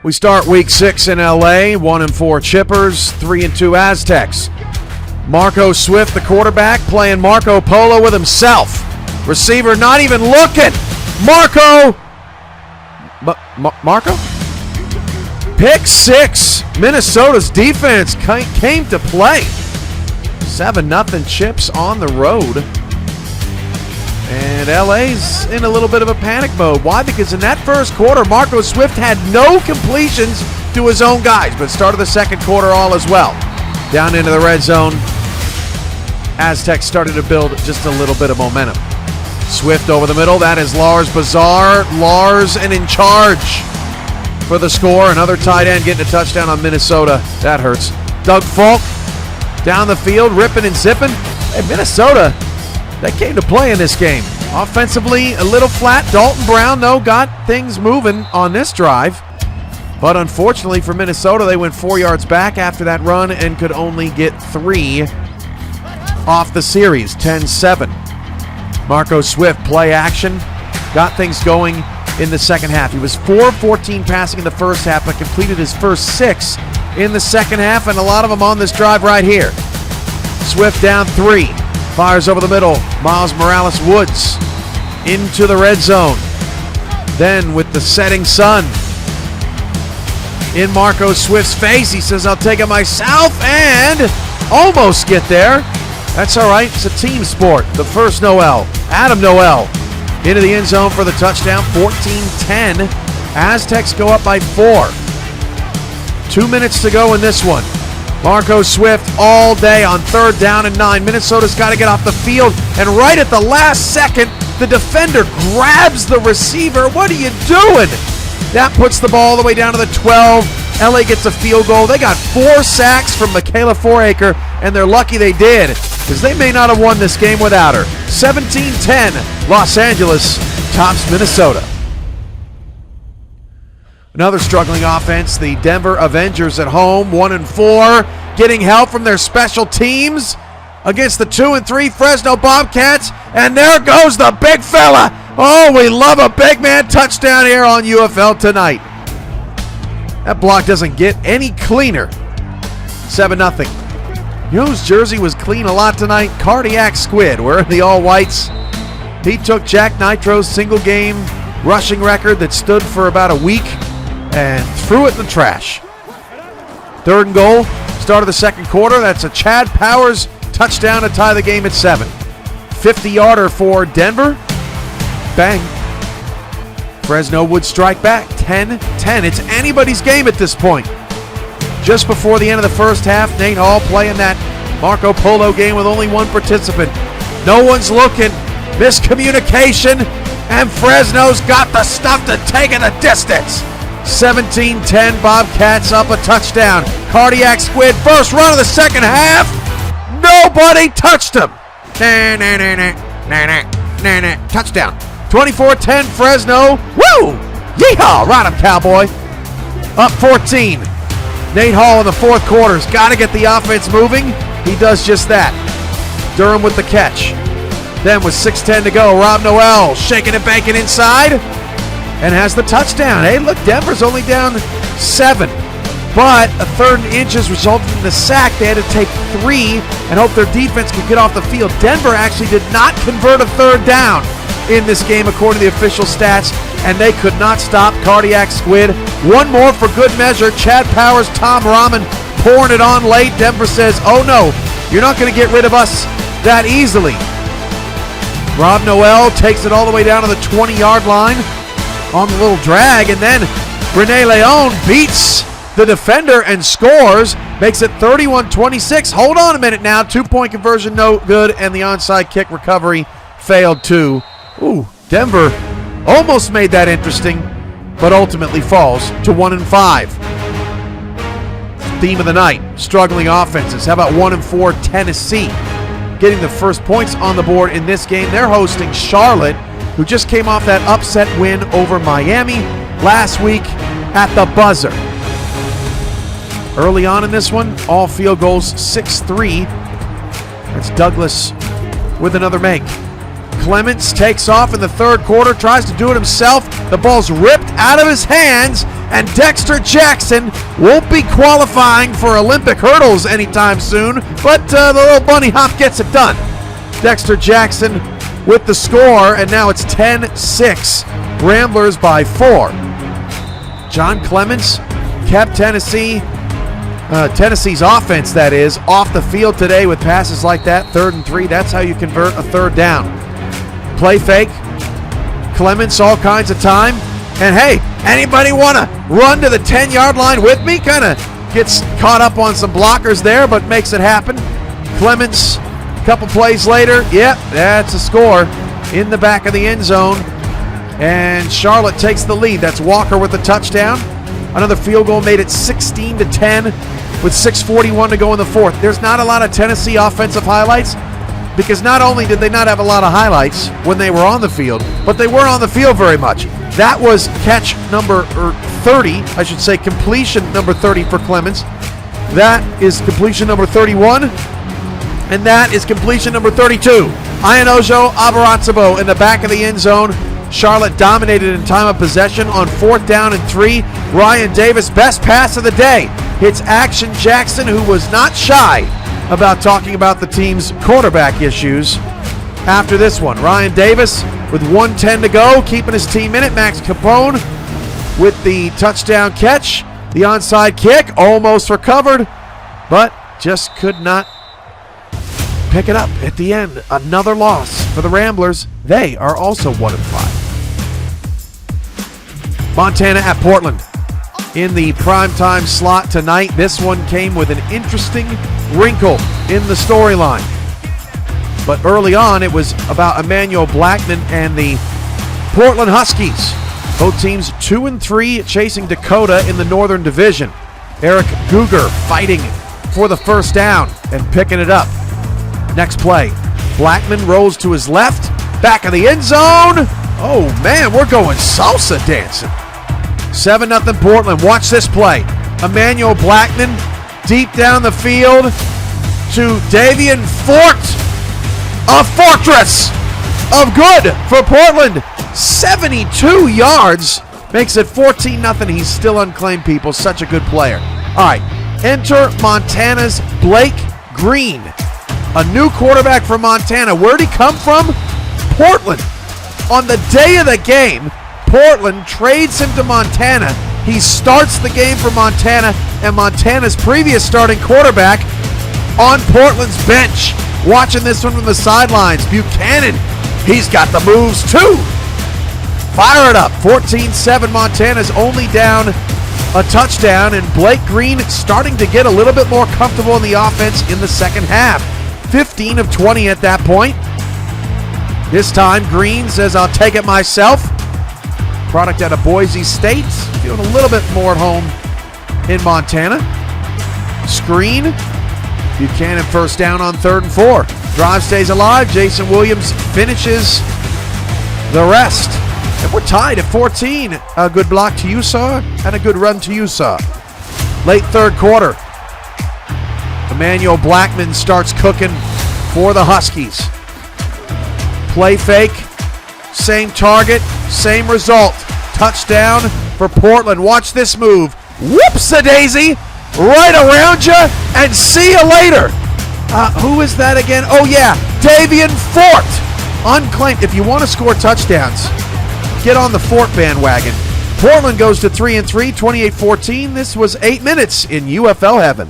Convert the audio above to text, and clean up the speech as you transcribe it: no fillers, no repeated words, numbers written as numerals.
We start week 6 in LA, 1-4 Chippers, 3-2 Aztecs. Marco Swift, the quarterback, playing Marco Polo with himself. Receiver not even looking. Marco. Marco? Pick 6. Minnesota's defense came to play. 7-0 Chips on the road. And LA's in a little bit of a panic mode. Why? Because in that first quarter, Marco Swift had no completions to his own guys, but started the second quarter all as well. Down into the red zone, Aztecs started to build just a little bit of momentum. Swift over the middle, that is Lars Bazar. Lars and in charge for the score. Another tight end getting a touchdown on Minnesota. That hurts. Doug Falk down the field, ripping and zipping. Hey, Minnesota, they came to play in this game. Offensively, a little flat. Dalton Brown, though, got things moving on this drive. But unfortunately for Minnesota, they went 4 yards back after that run and could only get 3 off the series, 10-7. Marco Swift, play action, got things going in the second half. He was 4-14 passing in the first half, but completed his first 6 in the second half, and a lot of them on this drive right here. Swift down 3. Fires over the middle. Miles Morales-Woods into the red zone. Then with the setting sun in Marco Swift's face, he says, I'll take it myself, and almost get there. That's all right. It's a team sport. The first Noel, Adam Noel, into the end zone for the touchdown. 14-10. Aztecs go up by 4. 2 minutes to go in this one. Marco Swift all day on 3rd down and 9. Minnesota's got to get off the field, and right at the last second, the defender grabs the receiver. What are you doing? That puts the ball all the way down to the 12. LA gets a field goal. They got 4 sacks from Michaela FOURaker, and they're lucky they did, because they may not have won this game without her. 17-10, Los Angeles tops Minnesota. Another struggling offense, the Denver Avengers at home, 1-4, getting help from their special teams against the 2-3 Fresno Bobcats, and there goes the big fella. Oh, we love a big man touchdown here on UFL tonight. That block doesn't get any cleaner. 7-0. You know whose jersey was clean a lot tonight? Cardiac Squid, wearing the all-whites. He took Jack Nitro's single-game rushing record that stood for about a week and threw it in the trash. 3rd and goal, start of the second quarter. That's a Chad Powers touchdown to tie the game at 7. 50-yarder for Denver. Bang. Fresno would strike back. 10-10. It's anybody's game at this point. Just before the end of the first half, Nate Hall playing that Marco Polo game with only one participant. No one's looking. Miscommunication, and Fresno's got the stuff to take it the distance. 17-10, Bobcats up a touchdown. Cardiac Squid, first run of the second half. Nobody touched him. Touchdown. 24-10, Fresno. Woo! Yeehaw! Right up, Cowboy. Up 14. Nate Hall in the fourth quarter's got to get the offense moving. He does just that. Durham with the catch. Then with 6:10 to go, Rob Noel shaking and banking inside and has the touchdown. Hey, look, Denver's only down 7. But a 3rd and inches resulted in the sack. They had to take 3 and hope their defense could get off the field. Denver actually did not convert a 3rd down in this game according to the official stats, and they could not stop Cardiac Squid. One more for good measure. Chad Powers, Tom Rahman pouring it on late. Denver says, oh no, you're not going to get rid of us that easily. Rob Noel takes it all the way down to the 20-yard line on the little drag, and then Rene Leon beats the defender and scores, makes it 31-26. Hold on a minute now. 2-point conversion, no good, and the onside kick recovery failed too. Ooh, Denver almost made that interesting, but ultimately falls to 1-5. Theme of the night, struggling offenses. How about 1-4 Tennessee? Getting the first points on the board in this game. They're hosting Charlotte, who just came off that upset win over Miami last week at the buzzer. Early on in this one, all field goals, 6-3. That's Douglas with another make. Clements takes off in the third quarter, tries to do it himself. The ball's ripped out of his hands, And Dexter Jackson won't be qualifying for Olympic hurdles anytime soon, but the little bunny hop gets it done. Dexter Jackson with the score, and now it's 10-6. Ramblers by 4. John Clements kept Tennessee's offense, that is, off the field today with passes like that, 3rd and 3. That's how you convert a 3rd down. Play fake. Clements all kinds of time. And hey, anybody want to run to the 10-yard line with me? Kind of gets caught up on some blockers there, but makes it happen. Clements, a couple plays later, yep, that's a score in the back of the end zone. And Charlotte takes the lead. That's Walker with the touchdown. Another field goal made it 16-10 with 6:41 to go in the 4th. There's not a lot of Tennessee offensive highlights because not only did they not have a lot of highlights when they were on the field, but they weren't on the field very much. That was catch number 30, I should say completion number 30 for Clements. That is completion number 31, and that is completion number 32. Ianojo Abarazabo in the back of the end zone. Charlotte dominated in time of possession on 4th down and 3. Ryan Davis, best pass of the day, hits Action Jackson, who was not shy about talking about the team's quarterback issues after this one. Ryan Davis with 1:10 to go, keeping his team in it. Max Capone with the touchdown catch. The onside kick, almost recovered, but just could not pick it up at the end. Another loss for the Ramblers. They are also 1-5. Montana at Portland in the primetime slot tonight. This one came with an interesting wrinkle in the storyline. But early on, it was about Emmanuel Blackman and the Portland Huskies. Both teams 2-3, chasing Dakota in the Northern Division. Eric Guger fighting for the first down and picking it up. Next play, Blackman rolls to his left, back of the end zone. Oh man, we're going salsa dancing. 7-0 Portland. Watch this play. Emmanuel Blackman deep down the field to Davian FORTT. A fortress of good for Portland. 72 yards. Makes it 14-0. He's still unclaimed, people. Such a good player. All right. Enter Montana's Blake Green. A new quarterback from Montana. Where'd he come from? Portland. On the day of the game, Portland trades him to Montana. He starts the game for Montana, and Montana's previous starting quarterback on Portland's bench. Watching this one from the sidelines, Buchanan, he's got the moves too. Fire it up. 14-7. Montana's only down a touchdown, and Blake Green starting to get a little bit more comfortable in the offense in the second half. 15 of 20 at that point. This time, Green says, I'll take it myself. Product out of Boise State. Feeling a little bit more at home in Montana. Screen. Buchanan first down on 3rd and 4. Drive stays alive. Jason Williams finishes the rest. And we're tied at 14. A good block to Utah and a good run to Utah. Late 3rd quarter. Emmanuel Blackman starts cooking for the Huskies. Play fake. Same target, same result. Touchdown for Portland. Watch this move. Whoops-a-daisy. Right around you, and see you later. Who is that again? Oh, yeah, Davian FORTT. Unclaimed. If you want to score touchdowns, get on the FORTT bandwagon. Portland goes to 3-3, 28-14. This was 8 minutes in UFL heaven.